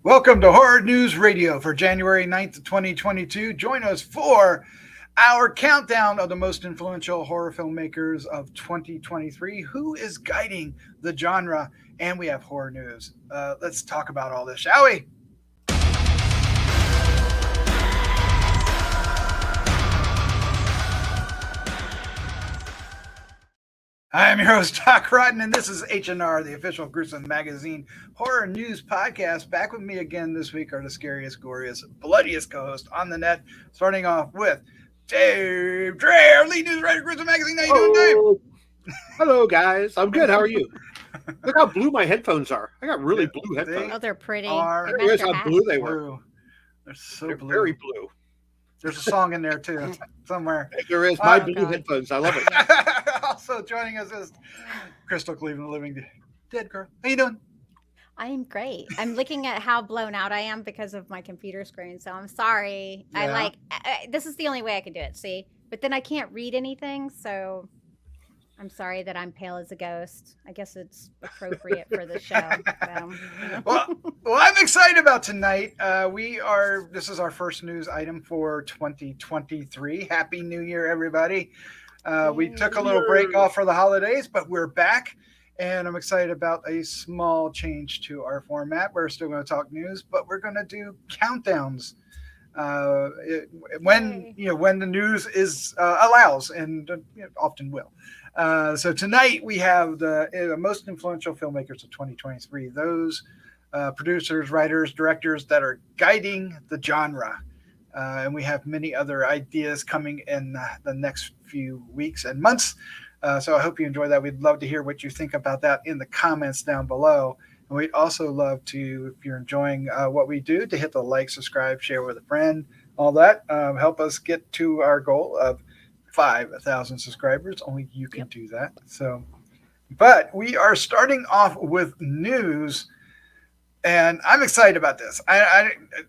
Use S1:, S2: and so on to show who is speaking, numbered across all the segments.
S1: Welcome to Horror News Radio for January 9th, 2022. Join us for our countdown of the most influential horror filmmakers of 2023. Who is guiding the genre? And we have horror news. Let's talk about all this, shall we? I'm your host, Doc Rotten, and this is H&R, the official Gruesome Magazine horror news podcast. Back with me again this week are the scariest, goriest, bloodiest co-host on the net, starting off with Dave Dreher, lead news writer, Gruesome Magazine. How you doing, Dave?
S2: Hello, guys. I'm good. How are you? Look how blue my headphones are. I got really blue headphones.
S3: Oh, they're pretty.
S1: Are-
S2: Here's how blue they were.
S1: They're so
S2: They're
S1: blue.
S2: very blue.
S1: There's a song in there, too, somewhere.
S2: There is my
S3: Oh,
S2: blue
S3: God.
S2: headphones. I love it.
S1: Also joining us is Crystal Cleveland, living dead girl. How you doing?
S3: I am great. I'm looking at how blown out I am because of my computer screen. So I'm sorry.
S1: Yeah.
S3: This is the only way I can do it. See, but then I can't read anything. So I'm sorry that I'm pale as a ghost. I guess it's appropriate for the show. So,
S1: Well, I'm excited about tonight. This is our first news item for 2023. Happy New Year, everybody. We took a little break off for the holidays, but we're back, and I'm excited about a small change to our format. We're still going to talk news, but we're going to do countdowns when the news is allows, and often will. So tonight we have the most influential filmmakers of 2023. Those producers, writers, directors that are guiding the genre. And we have many other ideas coming in the next few weeks and months. So I hope you enjoy that. We'd love to hear what you think about that in the comments down below. And we'd also love to, if you're enjoying what we do, to hit the like, subscribe, share with a friend, all that. Help us get to our goal of 5,000 subscribers. Only you can do that. So, but we are starting off with news. And I'm excited about this.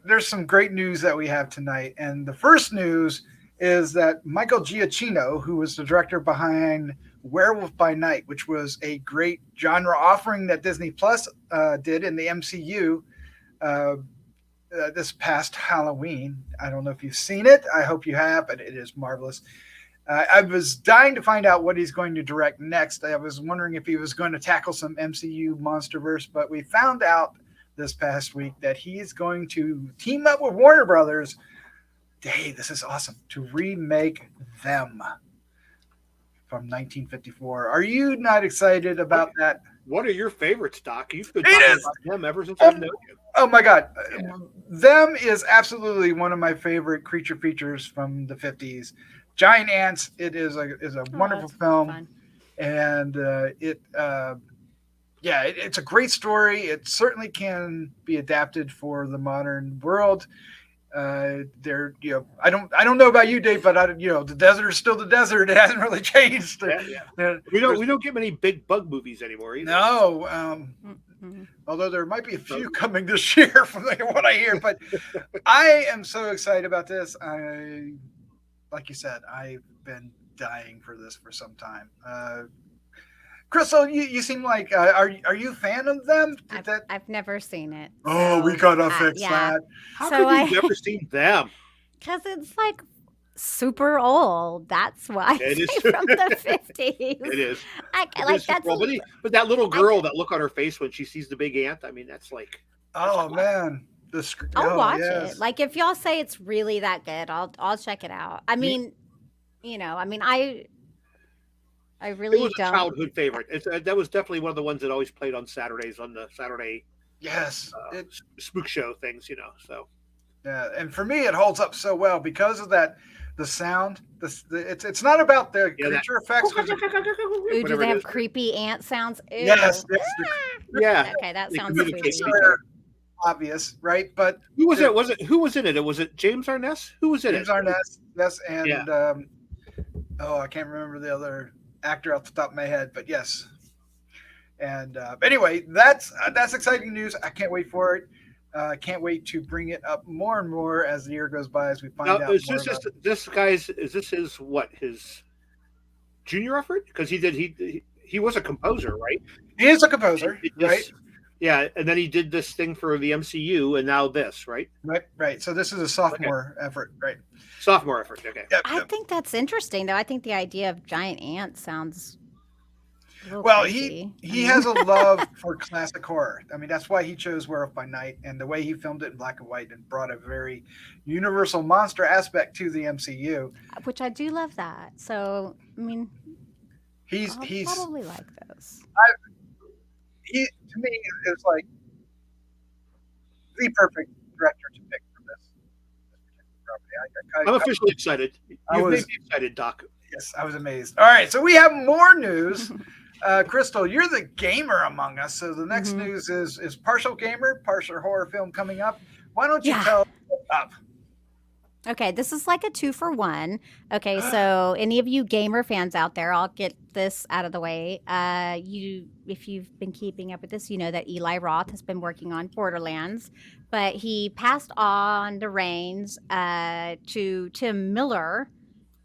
S1: There's some great news that we have tonight. And the first news is that Michael Giacchino, who was the director behind Werewolf by Night, which was a great genre offering that Disney Plus did in the MCU this past Halloween. I don't know if you've seen it. I hope you have, but it is marvelous. I was dying to find out what he's going to direct next. I was wondering if he was going to tackle some MCU Monsterverse, but we found out this past week that he's going to team up with Warner Brothers. Hey, this is awesome, to remake Them from 1954. Are you not excited about that?
S2: What are your favorites, Doc? You've been
S1: It
S2: talking
S1: is.
S2: about them ever since I've known you.
S1: Oh my God.
S2: Yeah.
S1: Them is absolutely one of my favorite creature features from the 50s. Giant Ants. It is a wonderful
S3: that's
S1: film.
S3: fun.
S1: And it's a great story. It certainly can be adapted for the modern world. I don't know about you, Dave, but the desert is still the desert. It hasn't really changed.
S2: Yeah. We don't get many big bug movies anymore either.
S1: No,
S3: Mhm.
S1: although there might be a few coming this year from what I hear. But I am so excited about this. Like you said, I've been dying for this for some time. Crystal, you seem like are you a fan of them?
S3: I've never seen it.
S1: We gotta fix
S3: yeah.
S1: that.
S2: How
S3: So
S2: come you've never seen them?
S3: Because it's like super old. That's why
S2: It is.
S3: it's from the 50s.
S2: It is. But that little girl, that look on her face when she sees the big ant, I mean, that's like.
S1: Oh
S2: That's
S1: man,
S3: I'll watch
S1: yes.
S3: it. Like if y'all say it's really that good, I'll check it out. I mean, I really
S2: It was a
S3: don't.
S2: childhood favorite. That was definitely one of the ones that always played on Saturdays on the Saturday
S1: Yes,
S2: spook show things, So
S1: yeah, and for me, it holds up so well because of that. The sound. It's not about the creature effects.
S3: Ooh, do
S2: whatever
S3: they
S2: it
S3: have
S2: is.
S3: creepy ant sounds? Ew.
S1: Yes,
S2: Yeah.
S3: Okay, that
S2: They
S3: sounds
S2: communicate.
S3: creepy.
S1: are obvious, right? But
S2: Who was it? Who was in it? Was it James Arness? Who was in
S1: James
S2: it?
S1: Arness, yes, and
S2: Yeah.
S1: I can't remember the other actor off the top of my head, but yes. And anyway, that's exciting news. I can't wait for it. Can't wait to bring it up more and more as the year goes by, as we find
S2: Now,
S1: out
S2: is
S1: more
S2: this
S1: about
S2: just this guy's? Is this his junior effort? Because he was a composer, right?
S1: He is a composer,
S2: It just-
S1: right?
S2: Yeah, and then he did this thing for the MCU, and now this, right?
S1: Right. So this is a sophomore effort, right?
S2: Sophomore effort. Okay.
S1: Yep,
S3: I think that's interesting, though. I think the idea of giant ants sounds
S1: well,
S3: crazy.
S1: he has a love for classic horror. I mean, that's why he chose Werewolf by Night, and the way he filmed it in black and white and brought a very universal monster aspect to the MCU.
S3: Which I do love that. So, I mean,
S1: He's
S3: probably like this.
S1: To me, it's like the perfect director to pick for this particular property.
S2: I'm officially excited. You've made me excited, Doc.
S1: Yes, I was amazed. All right, so we have more news. Crystal, you're the gamer among us, so the next news is partial gamer, partial horror film coming up. Why don't you tell us what's up?
S3: Okay, this is like a 2-for-1. Okay, so any of you gamer fans out there, I'll get this out of the way. If you've been keeping up with this, you know that Eli Roth has been working on Borderlands, but he passed on the reins to Tim Miller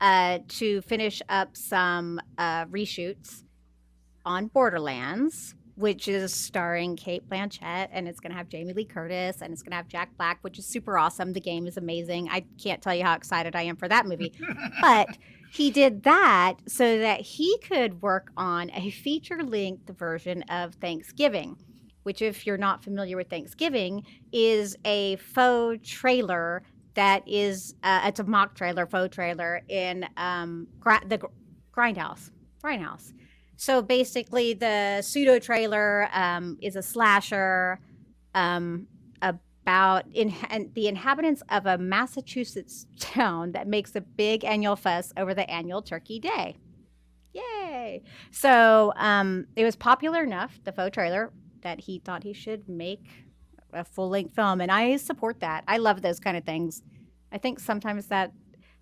S3: to finish up some reshoots on Borderlands, which is starring Cate Blanchett, and it's going to have Jamie Lee Curtis, and it's going to have Jack Black, which is super awesome. The game is amazing. I can't tell you how excited I am for that movie. But he did that so that he could work on a feature-length version of Thanksgiving, which, if you're not familiar with Thanksgiving, is a faux trailer that is, it's a mock trailer, faux trailer in the Grindhouse. So basically, the pseudo trailer is a slasher about the inhabitants of a Massachusetts town that makes a big annual fuss over the annual Turkey Day. Yay! So it was popular enough, the faux trailer, that he thought he should make a full-length film, and I support that. I love those kind of things. I think sometimes that,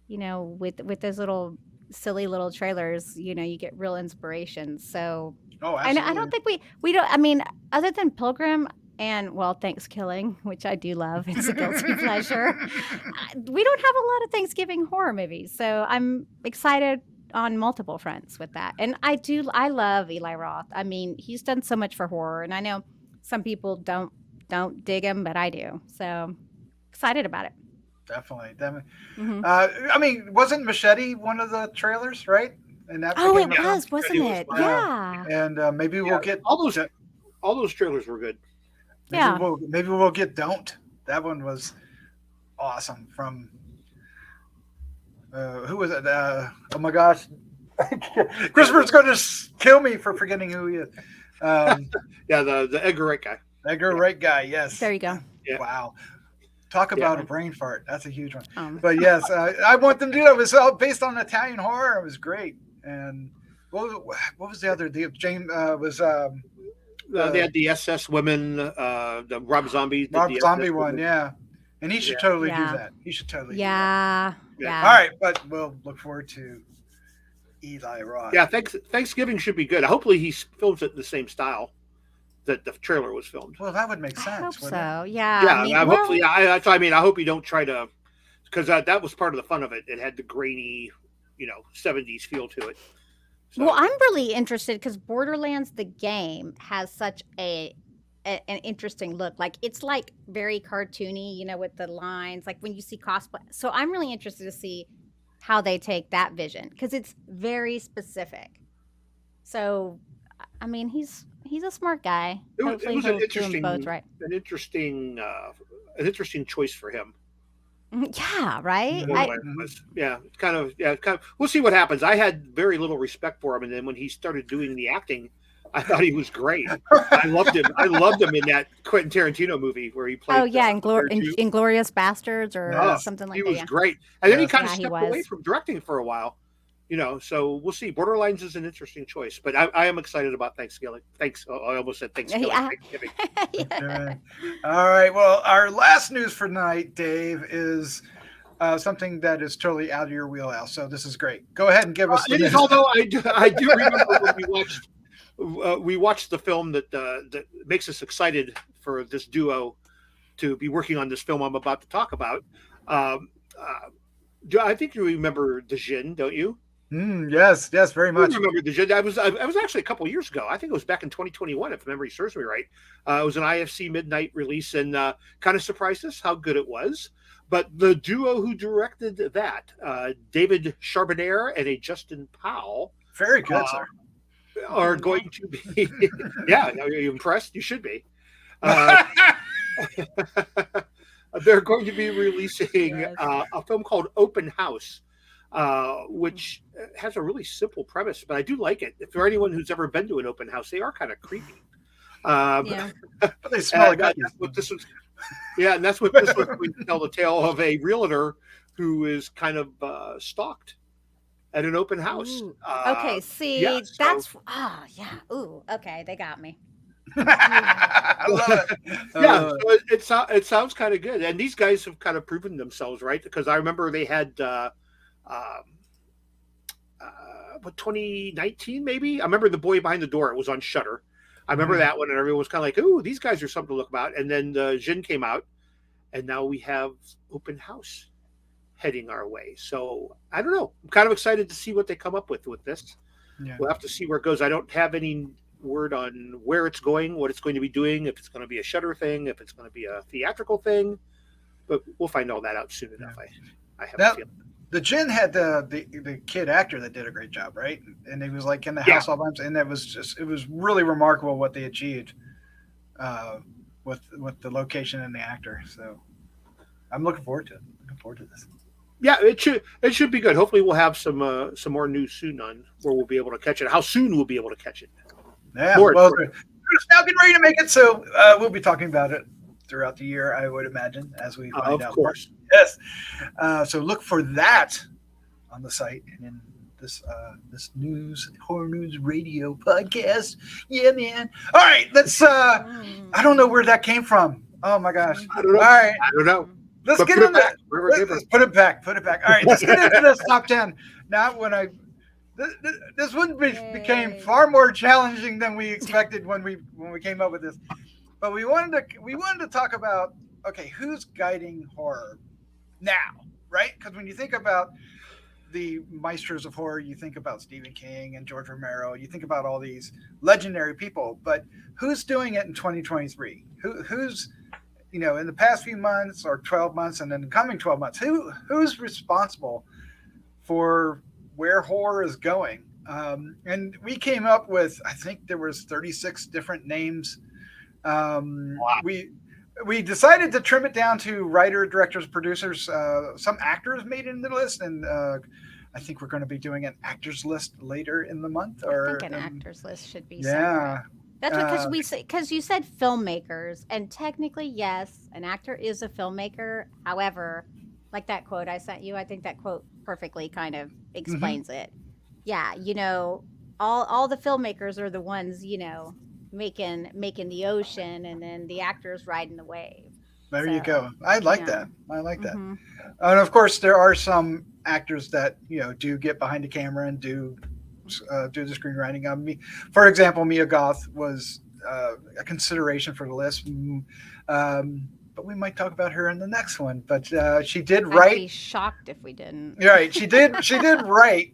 S3: with those little silly little trailers, you get real inspiration. So I don't think we don't. I mean, other than Pilgrim and Thanksgiving, which I do love, it's a guilty pleasure. We don't have a lot of Thanksgiving horror movies, so I'm excited on multiple fronts with that. And I love Eli Roth. I mean, he's done so much for horror, and I know some people don't dig him, but I do. So excited about it.
S1: Definitely. Mm-hmm. I mean, wasn't Machete one of the trailers, right? And that
S3: it was, wasn't it? Yeah.
S1: And maybe we'll get
S2: all those trailers were good.
S1: Maybe we'll get Don't. That one was awesome. From who was it? Oh my gosh, Christopher's going to kill me for forgetting who he is.
S2: The Edgar Wright guy.
S1: Edgar Wright guy. Yes.
S3: There you go.
S1: Yeah. Wow. Talk about a brain fart. That's a huge one. But yes, I want them to do that. It was all based on Italian horror. It was great. And what was the other? James was.
S2: They had the SS women, the Rob Zombie.
S1: Rob Zombie one, yeah. And he should totally do that. He should totally.
S3: Yeah.
S1: All right, but we'll look forward to Eli Roth.
S2: Yeah, Thanksgiving should be good. Hopefully, he films it in the same style that the trailer was filmed.
S1: Well, that would make sense.
S3: I hope so.
S1: It?
S3: Yeah.
S2: Yeah. Hopefully, I hope you don't try to, because that was part of the fun of it. It had the grainy, 70s feel to it. So.
S3: Well, I'm really interested because Borderlands, the game, has such an interesting look. Like, it's like very cartoony, with the lines, like when you see cosplay. So I'm really interested to see how they take that vision because it's very specific. So, I mean, he's a smart guy.
S2: It was an interesting,
S3: both right.
S2: an interesting choice for him.
S3: Yeah, right.
S2: It's kind of. We'll see what happens. I had very little respect for him, and then when he started doing the acting, I thought he was great. I loved him. I loved him in that Quentin Tarantino movie where he played.
S3: Oh yeah, Inglourious Bastards or something like that.
S2: He was great, and then he kind of stepped away from directing for a while. So we'll see. Borderlands is an interesting choice, but I am excited about Thanksgiving. I almost said Thanksgiving. Thanksgiving.
S1: Yeah. All right. Well, our last news for tonight, Dave, is something that is totally out of your wheelhouse. So this is great. Go ahead and give us.
S2: It is. Although I do remember when we watched the film that makes us excited for this duo to be working on this film I'm about to talk about. I think you remember DJINN, don't you?
S1: Yes, very
S2: I
S1: much.
S2: remember the GINN. I was actually a couple years ago. I think it was back in 2021, if memory serves me right. It was an IFC midnight release, and kind of surprised us how good it was. But the duo who directed that, David Charbonier and a Justin Powell,
S1: Very good, sir.
S2: are going to be. Yeah, are you impressed? You should be. They're going to be releasing
S3: Yes.
S2: a film called Open House, which has a really simple premise, but I do like it. For anyone who's ever been to an open house, they are kind of creepy.
S3: Yeah.
S1: But they smell like
S2: that's what this was. Yeah, and that's what this was going to tell the tale of a realtor who is kind of stalked at an open house.
S3: Ooh. Okay, see,
S2: yeah, so-
S3: that's yeah. Ooh, okay, they got me.
S1: I love it.
S2: Yeah, so it sounds kind of good, and these guys have kind of proven themselves, right? Because I remember they had what, 2019 maybe. I remember The Boy Behind the Door. It was on Shudder. I remember that one, and everyone was kind of like, "Ooh, these guys are something to look about." And then GINN came out, and now we have Open House heading our way. So I don't know. I'm kind of excited to see what they come up with this.
S1: Yeah.
S2: We'll have to see where it goes. I don't have any word on where it's going, what it's going to be doing, if it's going to be a Shudder thing, if it's going to be a theatrical thing, but we'll find all that out soon enough. I have a feeling.
S1: The GINN had the kid actor that did a great job, right? And he was like in the house all by himself, and it was really remarkable what they achieved with the location and the actor. So I'm looking forward to it. Looking forward to this.
S2: Yeah, it should be good. Hopefully, we'll have some more news soon on where we'll be able to catch it. How soon we'll be able to catch it.
S1: Yeah, well, we're now getting ready to make it, so we'll be talking about it throughout the year, I would imagine, as we find out.
S2: Of course.
S1: Yes. So look for that on the site and in this horror news radio podcast. Yeah, man. All right, let's. I don't know where that came from. Oh my gosh.
S2: I don't know.
S1: All right,
S2: I don't know.
S1: let's get into let's put it back. Put it back. All right, let's get into this top 10. Now, this one became far more challenging than we expected when we came up with this. But we wanted to talk about, okay, who's guiding horror now, right? Because when you think about the maestros of horror, you think about Stephen King and George Romero, you think about all these legendary people, but who's doing it in 2023? Who's in the past few months or 12 months and then the coming 12 months, who's responsible for where horror is going? And we came up with, I think there was 36 different names.
S2: Wow.
S1: We decided to trim it down to writer, directors, producers. Some actors made it in the list, and I think we're going to be doing an actors list later in the month.
S3: I think an actors list should be
S1: yeah.
S3: separate. That's because you said filmmakers, and technically, yes, an actor is a filmmaker. However, like that quote I sent you, I think that quote perfectly kind of explains it. Yeah, all the filmmakers are the ones, making the ocean, and then the actors riding the wave.
S1: There you go. I like that. I like that.
S3: Mm-hmm.
S1: And of course, there are some actors that do get behind the camera and do the screenwriting. For example, Mia Goth was a consideration for the list, but we might talk about her in the next one. But she did write.
S3: I'd be shocked if we didn't.
S1: Right, she did write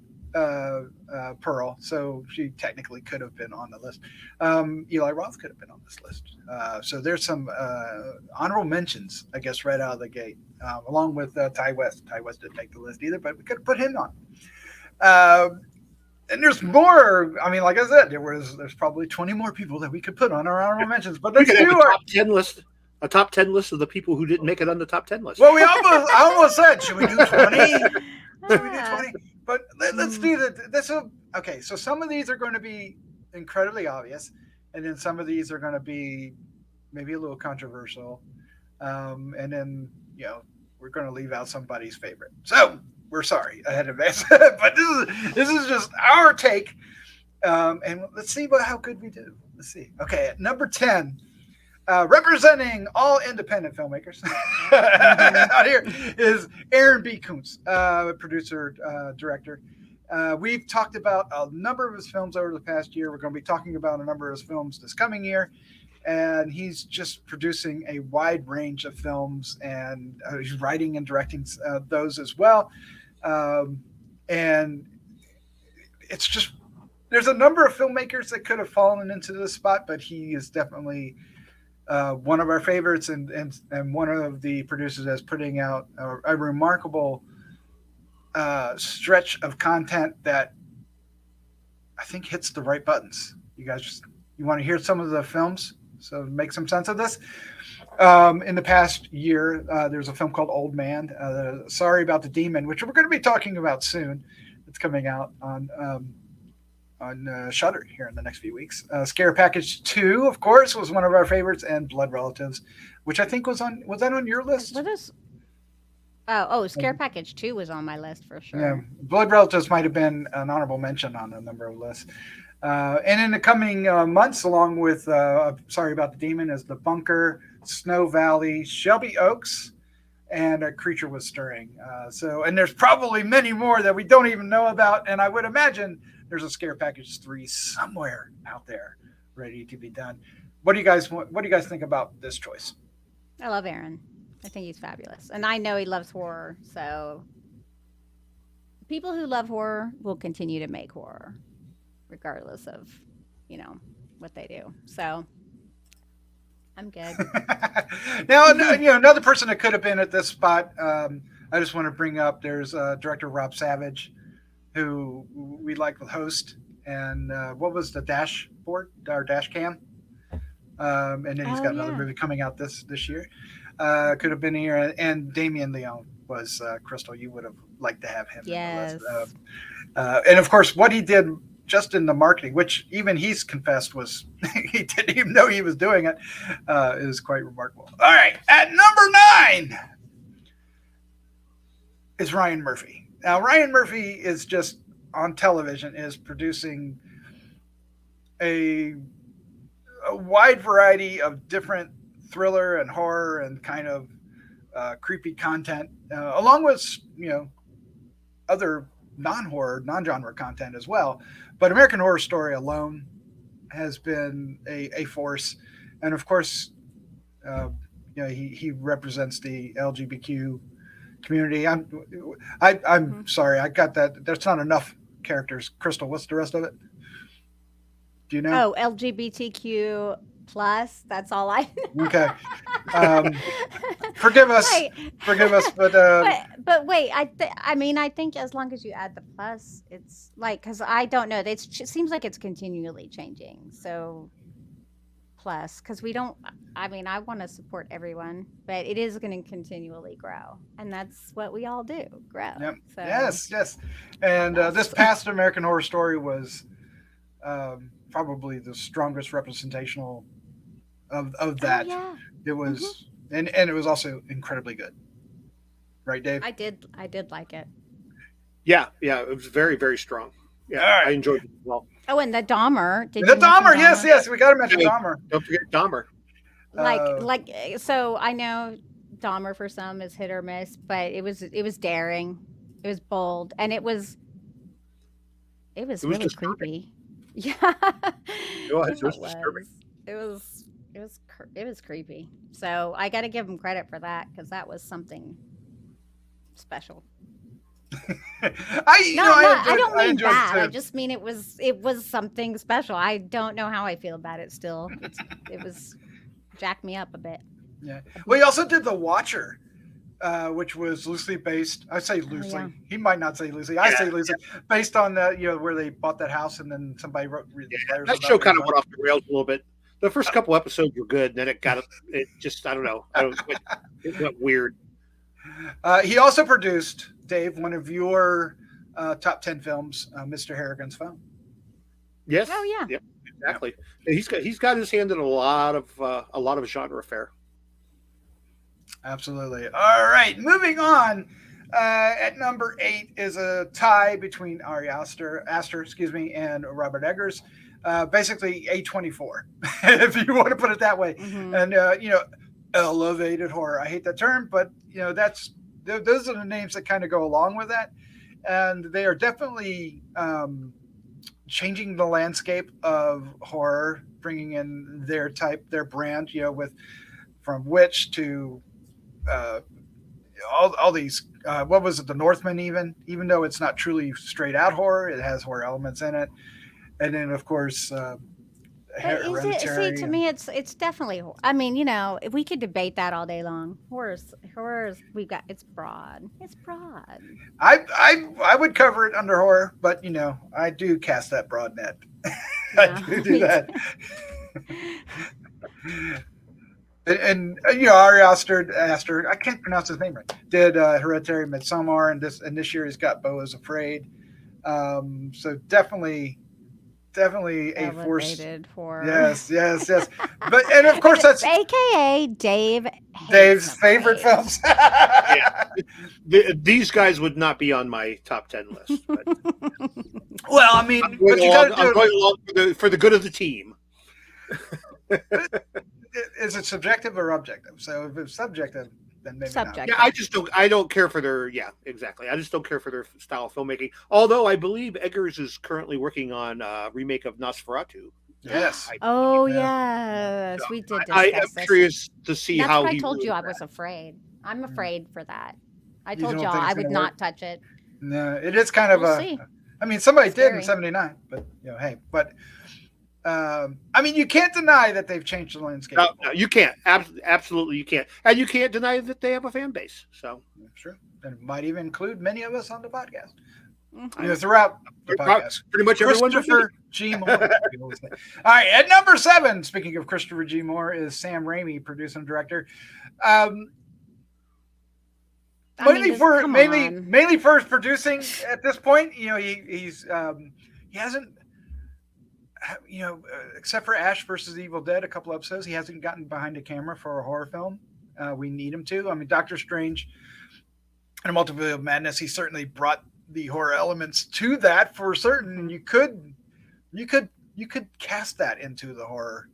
S1: Pearl, so she technically could have been on the list. Eli Roth could have been on this list. So there's some honorable mentions, I guess, right out of the gate, along with Ty West. Ty West didn't make the list either, but we could have put him on. And there's more. I mean, like I said, there's probably 20 more people that we could put on our honorable mentions. But let's do our
S2: top 10 list. A top 10 list of the people who didn't make it on the top 10 list.
S1: Well, I almost said, should we do 20? Should we do 20? But let's do that. Okay, so some of these are going to be incredibly obvious, and then some of these are going to be maybe a little controversial, and then we're going to leave out somebody's favorite. So we're sorry ahead of us, but this is just our take, and let's see how good we do. Let's see. Okay, at number 10. Representing all independent filmmakers out here is Aaron B. Kuntz, producer, director. We've talked about a number of his films over the past year. We're going to be talking about a number of his films this coming year. And he's just producing a wide range of films, and he's writing and directing those as well. And it's just there's a number of filmmakers that could have fallen into this spot, but he is definitely one of our favorites, and one of the producers that's putting out a remarkable stretch of content that I think hits the right buttons. You guys, you want to hear some of the films, so make some sense of this. In the past year, there's a film called Old Man, Sorry About the Demon, which we're going to be talking about soon. It's coming out on Shudder here in the next few weeks. Scare Package 2, of course, was one of our favorites, and Blood Relatives, which I think was that on your list?
S3: What is? Oh, Scare Package 2 was on my list for sure.
S1: Yeah, Blood Relatives might have been an honorable mention on a number of lists. And in the coming months, along with Sorry About the Demon, is The Bunker, Snow Valley, Shelby Oaks, and A Creature Was Stirring. And there's probably many more that we don't even know about, and I would imagine there's a Scare Package 3 somewhere out there ready to be done. What do you guys think about this choice?
S3: I love Aaron. I think he's fabulous. And I know he loves horror, so people who love horror will continue to make horror regardless of, what they do. So I'm good.
S1: Now, another person that could have been at this spot, I just want to bring up, there's director Rob Savage, who we like with Host, and what was the dashboard, our dash cam? And then he's got another movie coming out this year. Could have been here, and Damien Leone was Crystal. You would have liked to have him.
S3: Yes.
S1: In the list. And of course, what he did just in the marketing, which even he's confessed was he didn't even know he was doing it, is quite remarkable. All right, at number 9 is Ryan Murphy. Now, Ryan Murphy is just on television, is producing a wide variety of different thriller and horror and kind of creepy content, along with other non-horror, non-genre content as well. But American Horror Story alone has been a force, and of course, he represents the LGBTQ community. I'm sorry, I got that. There's not enough characters. Crystal, what's the rest of it? Do you know?
S3: Oh, LGBTQ plus. That's all I know.
S1: Okay. Forgive us,
S3: but wait. I think as long as you add the plus, it's like, because I don't know. It seems like it's continually changing. So plus, because we don't. I want to support everyone, but it is going to continually grow, and that's what we all do, grow.
S1: Yep.
S3: So.
S1: Yes. And this past American Horror Story was probably the strongest representational of that.
S3: Oh, yeah.
S1: It was, and it was also incredibly good, right, Dave?
S3: I did like it.
S2: Yeah, it was very, very strong. Yeah,
S1: right.
S2: I enjoyed it as well.
S3: Oh, and the Dahmer.
S1: The Dahmer, yes, we got to mention Dahmer.
S2: Don't forget Dahmer.
S3: So I know Dahmer for some is hit or miss, but it was daring, it was bold, and it was really creepy. Yeah,
S2: It was disturbing.
S3: It was creepy. So I got to give him credit for that, because that was something special. I don't mean bad. I just mean it was something special. I don't know how I feel about it still. It was jacked me up a bit.
S1: Yeah. Well, he also did The Watcher, which was loosely based. I say loosely.
S3: Yeah.
S1: He might not say loosely. I say loosely, based on where they bought that house, and then somebody wrote.
S2: That show kind of went off the rails a little bit. The first couple episodes were good, then it just, I don't know. It went weird. He
S1: also produced, Dave, one of your top 10 films, Mr. Harrigan's Phone.
S2: Yes.
S3: Oh yeah.
S2: Yep. Exactly. Yep. He's got his hand in a lot of genre fare.
S1: Absolutely. All right, moving on. At number 8 is a tie between Ari Aster, and Robert Eggers. Basically A24, if you want to put it that way.
S3: Mm-hmm.
S1: And elevated horror. I hate that term, but those are the names that kind of go along with that, and they are definitely changing the landscape of horror, bringing in their brand, with from Witch to all these. What was it? The Northman, even though it's not truly straight out horror, it has horror elements in it. And then of course,
S3: But is it? See,
S1: Hereditary.
S3: to me, it's definitely. I mean, you know, we could debate that all day long. Horrors. We've got. It's broad. It's broad.
S1: I would cover it under horror, but you know, I do cast that broad net.
S3: Yeah,
S1: I do
S3: me
S1: that. And you know, Ari Aster, I can't pronounce his name right, did Hereditary, Midsommar, and this year he's got Beau is Afraid. So definitely a force.
S3: Elevated for
S1: Yes. But and of course that's
S3: AKA Dave. hates
S1: Dave's
S3: them,
S1: favorite
S3: right?
S1: films.
S2: Yeah. These guys would not be on my top 10 list. But
S1: Well, I mean,
S2: I'm
S1: but
S2: going
S1: you
S2: along,
S1: got to
S2: I'm
S1: do
S2: going along for the good of the team.
S1: is it subjective or objective? So if it's subjective, then maybe
S3: Subjective.
S2: Yeah, I don't care for their, yeah, exactly. I just don't care for their style of filmmaking. Although I believe Eggers is currently working on a remake of Nosferatu.
S1: not. Yes.
S3: Oh
S1: Yeah.
S3: yes, we did discuss
S2: I am
S3: this.
S2: curious to see
S3: That's
S2: how
S3: what I
S2: he
S3: told
S2: would
S3: you. I
S2: do
S3: was afraid. I'm afraid for that. I
S1: You
S3: told
S1: don't
S3: y'all
S1: think it's
S3: I would
S1: gonna
S3: not
S1: work?
S3: touch it.
S1: No, it is kind of
S3: We'll
S1: a.
S3: see.
S1: I mean, somebody did in
S3: Scary.
S1: '79, but you know, hey, but I mean, you can't deny that they've changed the landscape.
S2: No, you can't. Absolutely, you can't. And you can't deny that they have a fan base. So
S1: Sure, and it might even include many of us on the podcast.
S3: Mhm.
S1: You know, throughout the podcast.
S2: pretty much everyone.
S1: Christopher G. Moore. All right, at number 7, speaking of Christopher G. Moore, is Sam Raimi, producer and director.
S3: I mean, come on.
S1: Mainly for his producing at this point. You know, he hasn't, you know, except for Ash versus Evil Dead, a couple episodes, he hasn't gotten behind a camera for a horror film. We need him to. I mean, Doctor Strange and Multiverse of Madness, he certainly brought the horror elements to that for certain. You could cast that into the horror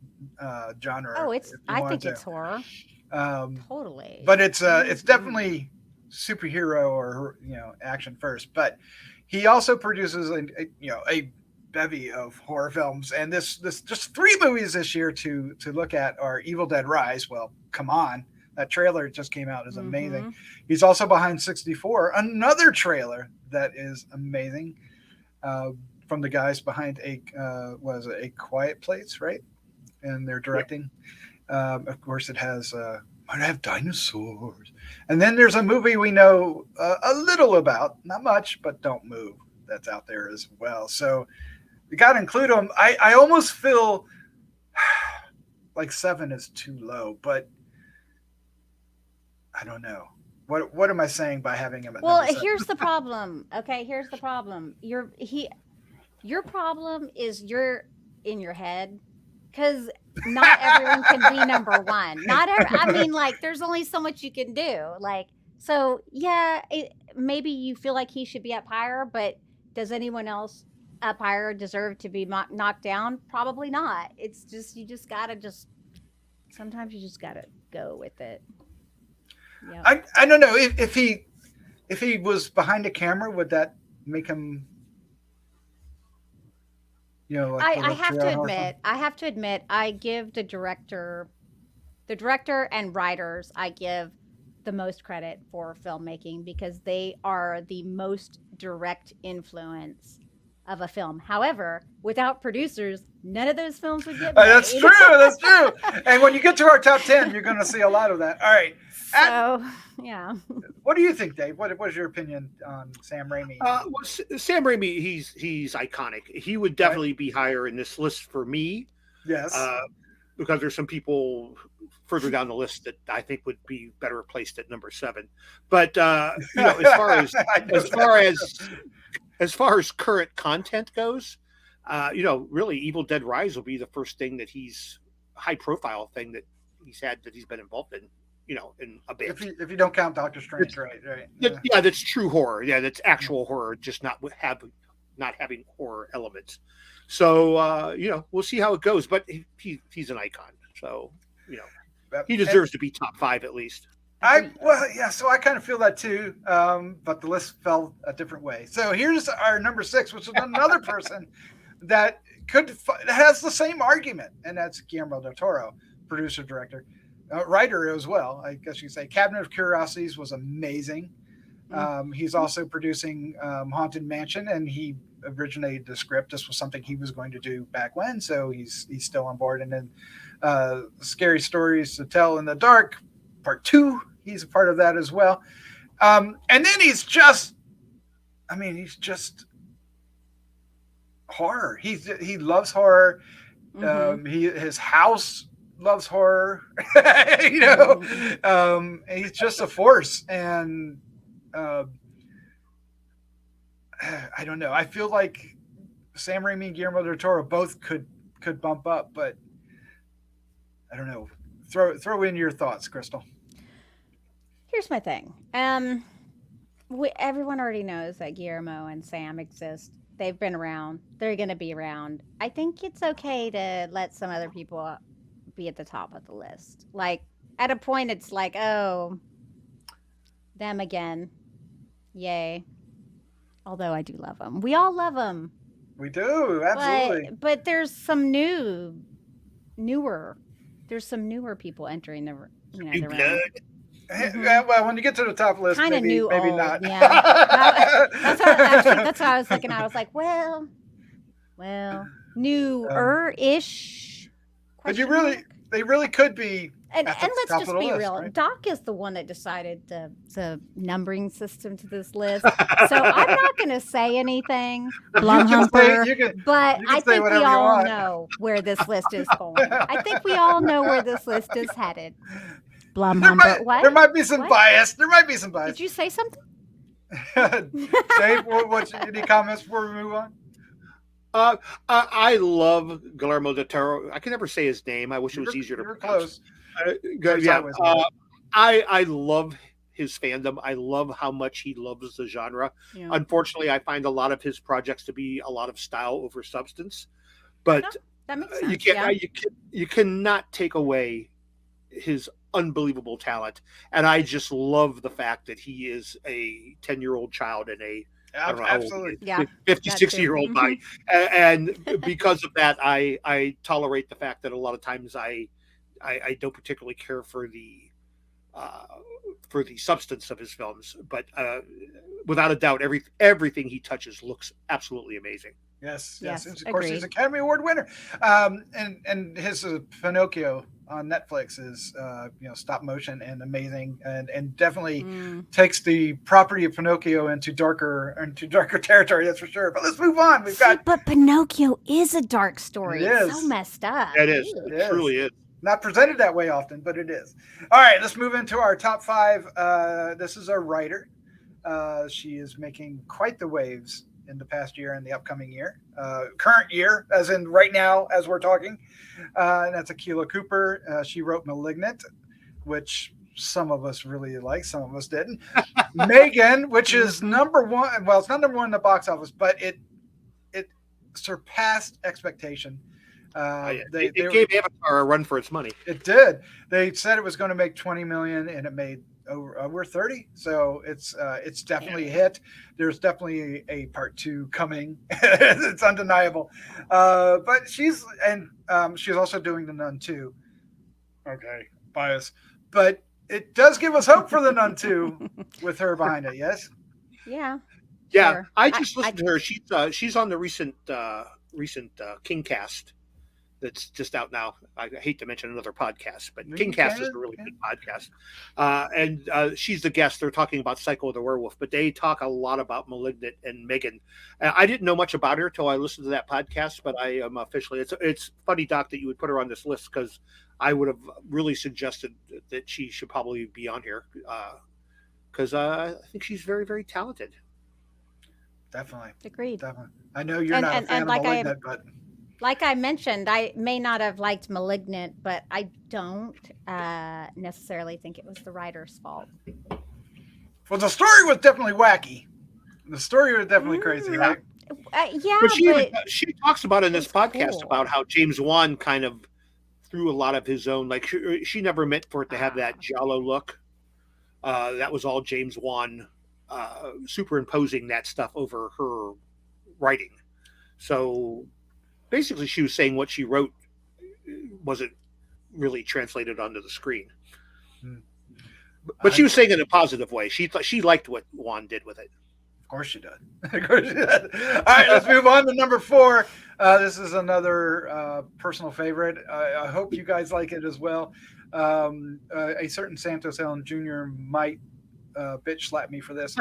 S1: genre.
S3: Oh,
S1: if you
S3: I
S1: wanted
S3: think it's horror.
S1: to.
S3: Totally.
S1: But it's definitely superhero or, you know, action first. But he also produces a bevy of horror films, and this just 3 movies this year to look at are Evil Dead Rise. Well, come on. That trailer just came out is amazing.
S3: Mhm.
S1: He's also behind 64, another trailer that is amazing, from the guys behind A Quiet Place, right? And they're directing. Of course, it has might have dinosaurs, and then there's a movie we know a little about, not much, but Don't Move. That's out there as well. So we got to include them. I almost feel like 7 is too low, but I don't know. What am I saying by having him at
S3: Well,
S1: number 7?
S3: here's the problem. Okay, here's the problem. Your problem is you're in your head, because not everyone can be number 1. I mean, like, there's only so much you can do. Like, so yeah, maybe you feel like he should be up higher, but does anyone else up higher deserve to be knocked down? Probably not. It's just sometimes you just gotta go with it. Yeah.
S1: I don't know if he was behind a camera, would that make him, you know, like
S3: I have to admit, I give the director and writers, I give the most credit for filmmaking, because they are the most direct influence of a film. However, without producers, none of those films would get made.
S1: That's true. And when you get to our top 10, you're going to see a lot of that. All right.
S3: So, yeah.
S1: What do you think, Dave? What was your opinion on Sam Raimi?
S2: Well, Sam Raimi, he's iconic. He would definitely be higher in this list for me.
S1: Yes.
S2: Because there's some people further down the list that I think would be better placed at number 7. But you know, as far as current content goes, you know, really, Evil Dead Rise will be the first thing that he's high profile thing that he's been involved in. You know, in a bit.
S1: If you don't count Doctor Strange, right?
S2: Yeah, that's true horror. Yeah, that's actual horror, just not having horror elements. So you know, we'll see how it goes. But he's an icon, so you know, he deserves to be top 5 at least.
S1: So I kind of feel that too. But the list fell a different way. So here's our number 6, which is another person that has the same argument, and that's Guillermo del Toro, producer director. writer as well, I guess you could say. Cabinet of Curiosities was amazing. He's also producing Haunted Mansion, and he originated the script. This was something he was going to do back when, so he's still on board. And then Scary Stories to Tell in the Dark, Part 2, he's a part of that as well. And then he's just horror. He loves horror. His house loves horror. He's just a force. And I don't know. I feel like Sam Raimi and Guillermo del Toro both could bump up, but I don't know. Throw in your thoughts, Crystal.
S3: Here's my thing. Everyone already knows that Guillermo and Sam exist. They've been around. They're going to be around. I think it's okay to let some other people be at the top of the list. Like, at a point, it's like, oh, them again. Yay. Although I do love them. We all love them.
S1: We do, absolutely.
S3: But there's some newer people entering the room.
S1: Well, when you get to the top list,
S3: kind of new,
S1: maybe
S3: old,
S1: not.
S3: Yeah. That's what I was thinking. I was like, well, newer-ish.
S1: But they really could be.
S3: And let's just be
S1: list,
S3: real.
S1: right?
S3: Doc is the one that decided the numbering system to this list. So I'm not going to say anything, Blumhumper, but I think we all know where this list is going. I think we all know where this list is headed. Blumhumper, what?
S1: There might be some bias.
S3: Did you say something?
S1: Dave, any comments before we move on?
S2: I love Guillermo del Toro. I can never say his name. I wish it was easier to pronounce. I love his fandom. I love how much he loves the genre. Yeah. Unfortunately, I find a lot of his projects to be a lot of style over substance. But
S3: that makes sense.
S2: You cannot take away his unbelievable talent. And I just love the fact that he is a 10-year-old child and
S1: absolutely
S2: 50, 60-year-old body. And because of that, I tolerate the fact that a lot of times I don't particularly care for the substance of his films, but without a doubt, everything he touches looks absolutely amazing.
S1: Yes. Of course, he's Academy Award winner. And his Pinocchio on Netflix is stop motion and amazing, and definitely takes the property of Pinocchio into darker territory. That's for sure. But let's move on.
S3: But Pinocchio is a dark story. It's so messed up.
S2: It is. It truly is.
S1: Not presented that way often, but it is. All right, let's move into our top 5. This is our writer. She is making quite the waves in the past year and the upcoming year. Current year, as in right now, as we're talking. And that's Akilah Cooper. She wrote Malignant, which some of us really liked, some of us didn't. Megan, which is number 1. Well, it's not number 1 in the box office, but it surpassed expectation.
S2: It gave Avatar a run for its money.
S1: It did. They said it was going to make 20 million, and it made over 30. So it's definitely a hit. There's definitely a part 2 coming. It's undeniable. But she's also doing The Nun 2. Okay, bias, but it does give us hope for The Nun 2 with her behind it. Yes.
S3: Yeah.
S2: Sure. I just listened to her. She's on the recent King Cast. That's just out now. I hate to mention another podcast, but Kingcast is a really good podcast. And she's the guest. They're talking about Psycho the Werewolf, but they talk a lot about Malignant and Megan. I didn't know much about her till I listened to that podcast, but I am officially. It's funny, Doc, that you would put her on this list, because I would have really suggested that she should probably be on here, because I think she's very, very talented.
S1: Definitely.
S3: Agreed.
S1: Definitely. I know you're not a fan of Malignant, but...
S3: Like I mentioned, I may not have liked Malignant, but I don't necessarily think it was the writer's fault.
S1: Well, the story was definitely wacky. The story was definitely crazy, right?
S3: Yeah,
S2: but she talks about in this podcast about how James Wan kind of threw a lot of his own, like she never meant for it to have that giallo look. That was all James Wan superimposing that stuff over her writing. So basically, she was saying what she wrote wasn't really translated onto the screen.
S1: Hmm.
S2: But she was saying it in a positive way. She liked what Juan did with it.
S1: Of course she did. Of course she did. All right, let's move on to number 4. This is another personal favorite. I hope you guys like it as well. A certain Santos Ellen Jr. might bitch slap me for this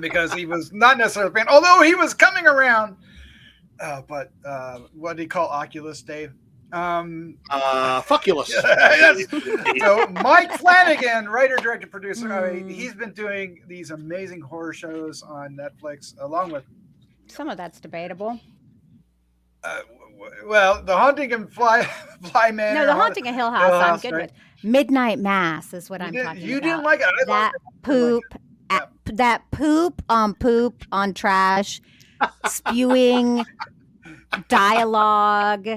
S1: because he was not necessarily a fan, although he was coming around. But what do you call Oculus, Dave?
S2: Fuckulous.
S1: Yes. So Mike Flanagan, writer, director, producer. I mean, he's been doing these amazing horror shows on Netflix, along with
S3: some of that's debatable.
S1: Well, The Haunting of Fly Manor.
S3: No, The Haunting of Hill House. I'm good with. Midnight Mass is what I'm talking about.
S1: You didn't like it.
S3: That poop. That poop on trash, spewing dialogue.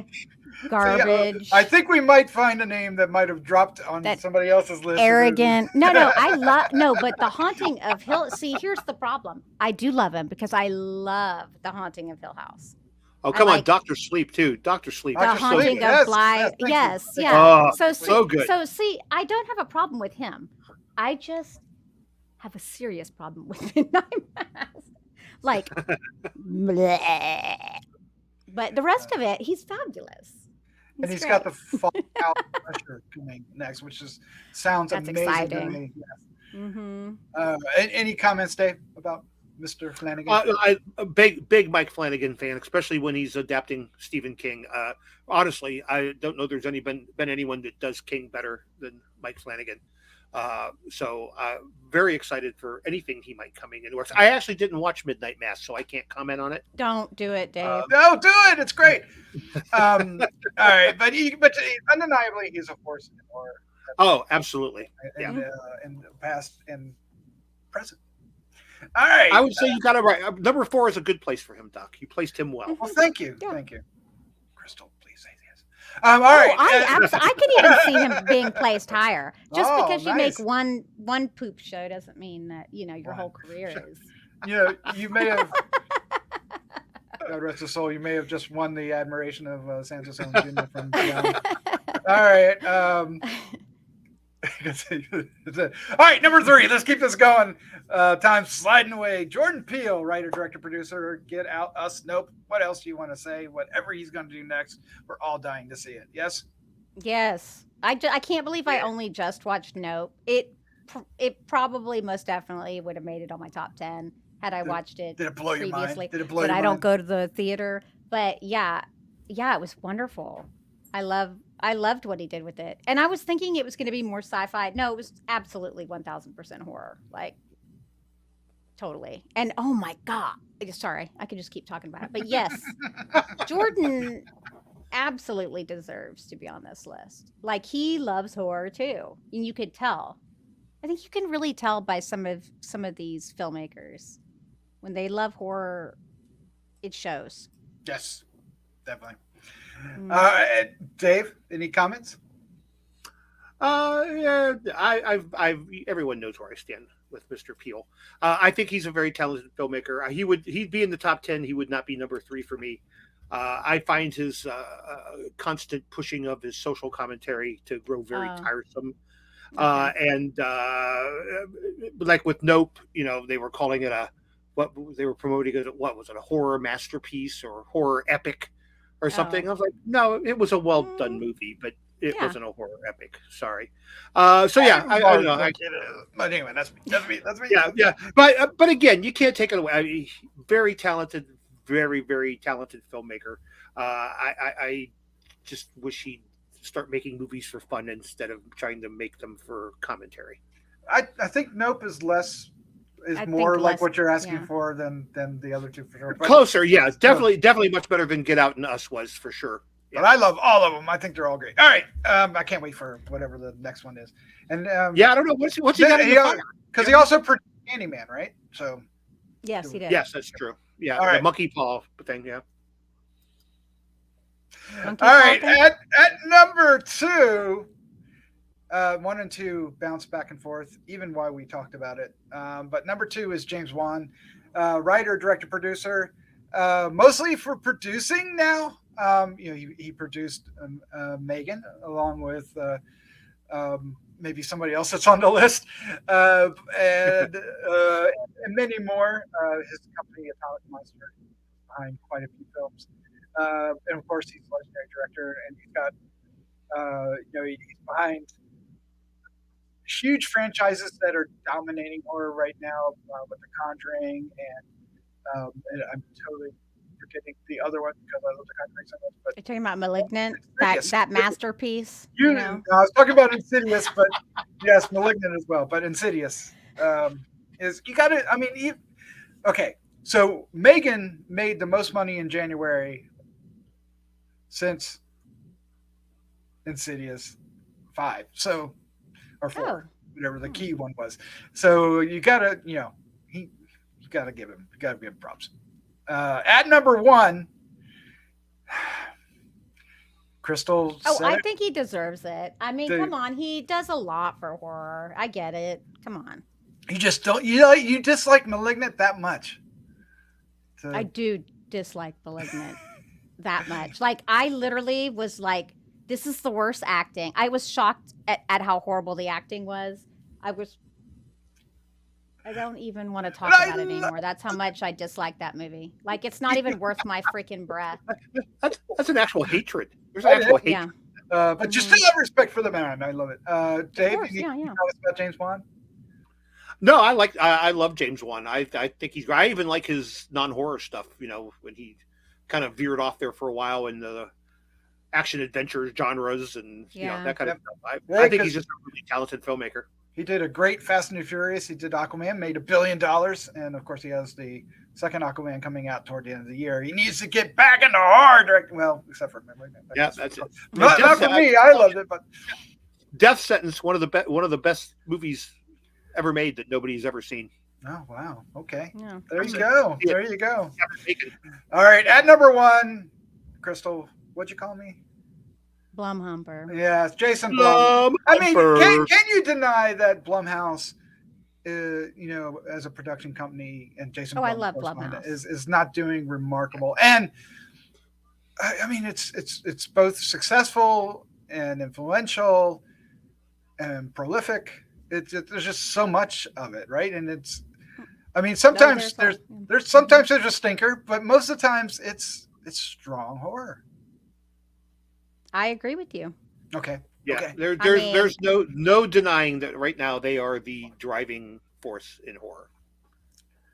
S3: Garbage.
S1: So, I think we might find a name that might have dropped on somebody else's list.
S3: Arrogant. No, I love but The Haunting of Hill. See, here's the problem. I do love him because I love The Haunting of Hill House.
S2: Oh, come on, Dr. Sleep too. Dr. Sleep.
S3: The Haunting of Bly. Yes, yeah.
S2: Oh,
S3: so
S2: good.
S3: So see, I don't have a problem with him. I just have a serious problem with Midnight Mass. Like, bleh. But the rest of it, he's fabulous.
S1: And he's got the Fallout Pressure coming next, which sounds
S3: That's
S1: amazing
S3: exciting.
S1: to me. Yes.
S3: Mm-hmm.
S1: Any comments, Dave, about Mr. Flanagan?
S2: I'm a big Mike Flanagan fan, especially when he's adapting Stephen King. Honestly, I don't know there's been anyone that does King better than Mike Flanagan. So very excited for anything he might coming in. I actually didn't watch Midnight Mass, so I can't comment on it.
S3: Don't do it, Dave.
S1: No, do it. It's great. All right, but undeniably he's a force in horror.
S2: Oh, absolutely.
S1: In the past and present. All right.
S2: I would say you got it right. Number 4 is a good place for him, Doc. You placed him well.
S1: Well, thank you. Yeah. Thank you. Crystal, please say yes. All right.
S3: I could even see him being placed higher. Just because you
S1: nice.
S3: make one poop show doesn't mean that your whole career is.
S1: You may have. God rest his soul. You may have just won the admiration of Santos Ellen Jr. from Beyond. All right. All right, number 3. Let's keep this going. Time's sliding away. Jordan Peele, writer, director, producer. Get Out, Us, Nope. What else do you want to say? Whatever he's going to do next, we're all dying to see it. Yes.
S3: Yes. I can't believe I only just watched Nope. It probably most definitely would have made it on my top 10 had I watched it.
S1: Did it blow your mind?
S3: Did
S1: it blow
S3: your mind?
S1: I
S3: don't go to the theater. But yeah, it was wonderful. I loved what he did with it. And I was thinking it was going to be more sci-fi. No, it was absolutely 1000% horror. Like, totally. And oh my God. Sorry, I could just keep talking about it. But yes, Jordan absolutely deserves to be on this list. Like, he loves horror too. And you could tell. I think you can really tell by some of these filmmakers. When they love horror, it shows.
S1: Yes, definitely. Dave, any comments?
S2: Yeah, everyone knows where I stand with Mr. Peele. I think he's a very talented filmmaker. He'd be in the top 10. He would not be number 3 for me. I find his constant pushing of his social commentary to grow very tiresome. And like with Nope, they were calling it they were promoting it. What was it? A horror masterpiece or horror epic or something? I was like, no, it was a well done movie, but it wasn't a horror epic. Sorry. So yeah, I don't know.
S1: But anyway, that's me.
S2: Yeah. But again, you can't take it away. Very talented, very, very talented filmmaker. I just wish he'd start making movies for fun instead of trying to make them for commentary.
S1: I think Nope is more like what you're asking for than the other two for sure. But
S2: closer, yeah, definitely much better than Get Out and Us was for sure.
S1: Yeah. But I love all of them. I think they're all great. All right, I can't wait for whatever the next one is. And
S2: I don't know what's he got
S1: because he also produced Candyman, right? So
S3: yes, he did.
S2: Yes, that's true. Yeah,
S1: all right.
S2: The monkey paw thing. Yeah.
S1: All right, at number 2, 1 and 2 bounce back and forth, even while we talked about it. But number 2 is James Wan, writer, director, producer, mostly for producing now. He produced Megan along with maybe somebody else that's on the list, and many more. His company, Atomic Monster, behind quite a few films. And of course, he's a legendary director, and he's got, he's behind huge franchises that are dominating horror right now, with The Conjuring, and I'm totally forgetting the other one because I love The Conjuring so much. But
S3: You're talking about Malignant,
S1: Insidious.
S3: that masterpiece.
S1: I was talking about Insidious, but yes, Malignant as well. But Insidious is, you got to. I mean, okay. So Megan made the most money in January since Insidious 5. So, or 4, whatever the key one was. So you gotta, you gotta give him props. At number 1, Crystal.
S3: I think he deserves it. I mean, come on, he does a lot for horror. I get it. Come on.
S1: You just don't. You dislike Malignant that much. So.
S3: I do dislike Malignant that much. Like, I literally was like, this is the worst acting. I was shocked at how horrible the acting was. I don't even want to talk about it anymore. That's how much I dislike that movie. Like, it's not even worth my freaking breath.
S2: That's an actual hatred. There's an actual hatred.
S3: Yeah.
S1: But you still have respect for the man. I love it. Dave,
S3: course,
S1: you
S3: yeah.
S1: comments about James Wan?
S2: No, I love James Wan. I think he's great. I even like his non-horror stuff, when he kind of veered off there for a while in the action adventure genres and that kind of stuff. I think he's just a really talented filmmaker.
S1: He did a great Fast and the Furious. He did Aquaman, made $1 billion, and of course he has the second Aquaman coming out toward the end of the year. He needs to get back into horror. Well, except for
S2: that's it.
S1: Not for me. I loved it, but
S2: Death Sentence, one of the best movies ever made that nobody's ever seen.
S1: Oh wow! Okay,
S3: Yeah.
S1: There you go. There you go.
S2: Yeah,
S1: All right, at number 1, Crystal, what'd you call me?
S3: Blumhumper.
S1: Yeah, it's Jason Blum. I mean, can you deny that Blumhouse, as a production company, and Jason Blum,
S3: I love Blumhouse,
S1: is not doing remarkable. And I mean, it's both successful and influential and prolific. There's just so much of it, right? And sometimes there's a stinker, but most of the times it's strong horror.
S3: I agree with you.
S1: Okay.
S2: Yeah.
S1: Okay.
S2: There's no denying that right now they are the driving force in horror.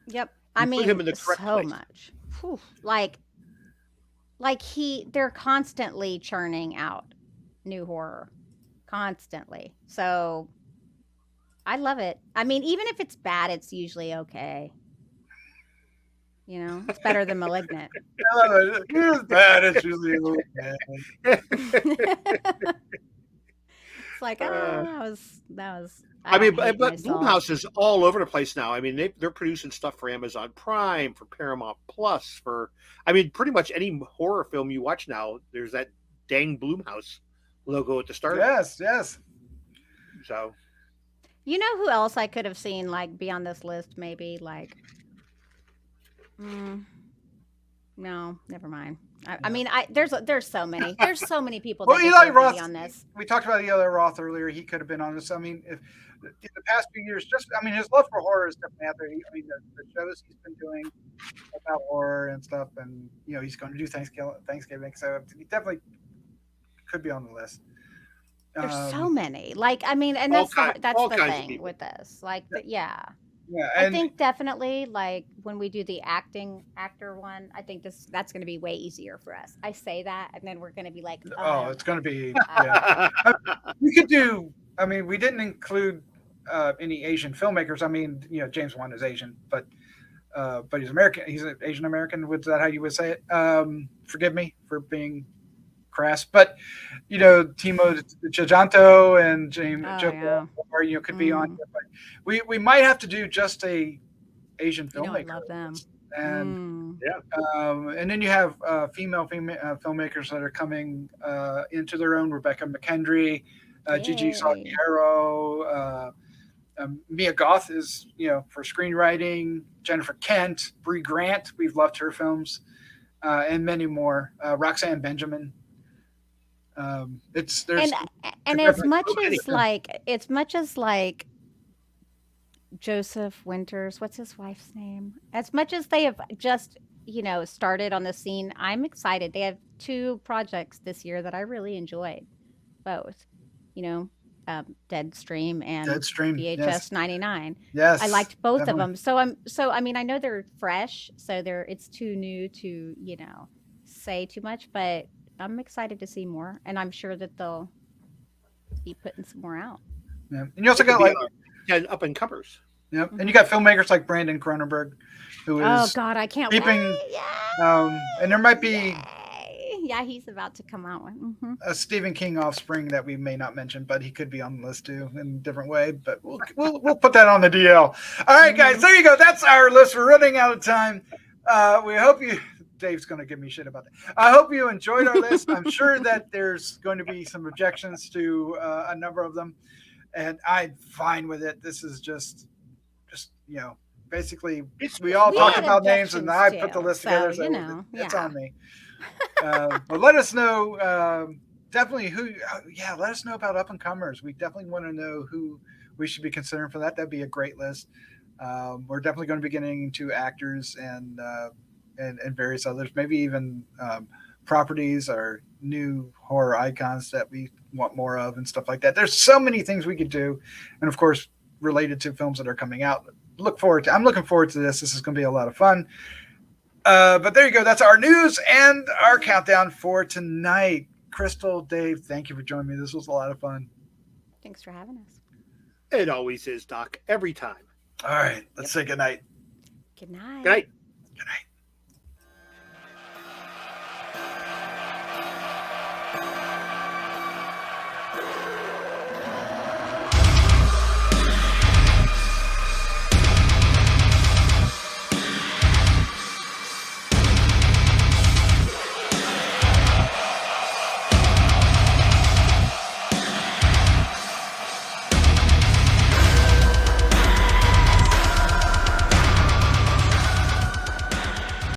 S3: Yep.
S2: Put him in the correct
S3: so
S2: place.
S3: much. Whew. Like they're constantly churning out new horror. Constantly. So I love it. I mean, even if it's bad, it's usually okay. It's better than Malignant.
S1: It's bad. It's usually okay.
S3: It's like, that was.
S2: But Blumhouse is all over the place now. I mean, they're producing stuff for Amazon Prime, for Paramount Plus, pretty much any horror film you watch now, there's that dang Blumhouse logo at the start.
S1: Yes.
S2: So.
S3: You know who else I could have seen be on this list? Maybe no, never mind. I mean, there's so many. There's so many people that
S1: Eli
S3: deserve
S1: Roth,
S3: to be on this.
S1: We talked about Eli Roth earlier. He could have been on this. I mean, if in the past few years, his love for horror is definitely out there. The shows he's been doing about horror and stuff, and he's going to do Thanksgiving, so he definitely could be on the list.
S3: There's so many. And that's the thing with this. Yeah.
S1: Yeah,
S3: I think definitely when we do the actor one, I think that's going to be way easier for us. I say that, and then we're going to be like,
S1: it's going to be. Yeah. We could do. I mean, we didn't include any Asian filmmakers. I mean, James Wan is Asian, but he's American. He's an Asian American. Was that how you would say it? Forgive me for being crass, but Timo Tjahjanto and James could be on here, but we might have to do just a Asian filmmaker.
S3: I love them.
S1: And and then you have female filmmakers that are coming into their own. Rebecca McKendry, Gigi Salguero, Mia Goth is for screenwriting. Jennifer Kent, Bree Grant, we've loved her films. and many more. Roxanne Benjamin. There's
S3: And as much as like Joseph Winters, what's his wife's name? As much as they have just, started on the scene, I'm excited. They have 2 projects this year that I really enjoyed, both. Deadstream and
S1: Deadstream,
S3: VHS
S1: yes.
S3: 99.
S1: Yes,
S3: I liked both
S1: definitely.
S3: of them. I mean, I know they're fresh, so it's too new to, say too much, but I'm excited to see more, and I'm sure that they'll be putting some more out.
S1: Yeah. And you also got like
S2: up and comers.
S1: Yep. And you got filmmakers like Brandon Cronenberg, who is
S3: Oh God, I can't
S1: keeping.
S3: wait! Yay!
S1: And there might be.
S3: Yay! Yeah, he's about to come out with
S1: a Stephen King offspring that we may not mention, but he could be on the list too in a different way. But we'll put that on the DL. All right, guys, there you go. That's our list. We're running out of time. We hope you. Dave's going to give me shit about that. I hope you enjoyed our list. I'm sure that there's going to be some objections to a number of them, and I'm fine with it. This is just basically we all talked about names, and I put the list together, so it's on me. But let us know definitely let us know about up and comers. We definitely want to know who we should be considering for that. That'd be a great list. We're definitely going to be getting into actors and various others, maybe even properties or new horror icons that we want more of and stuff like that. There's so many things we could do, and of course related to films that are coming out. I'm looking forward to this. This is going to be a lot of fun. But there you go. That's our news and our countdown for tonight. Crystal, Dave, thank you for joining me. This was a lot of fun.
S3: Thanks for having us.
S2: It always is, Doc. Every time.
S1: All right. Let's say good night.
S3: Good night.
S2: Good night.
S1: Good night.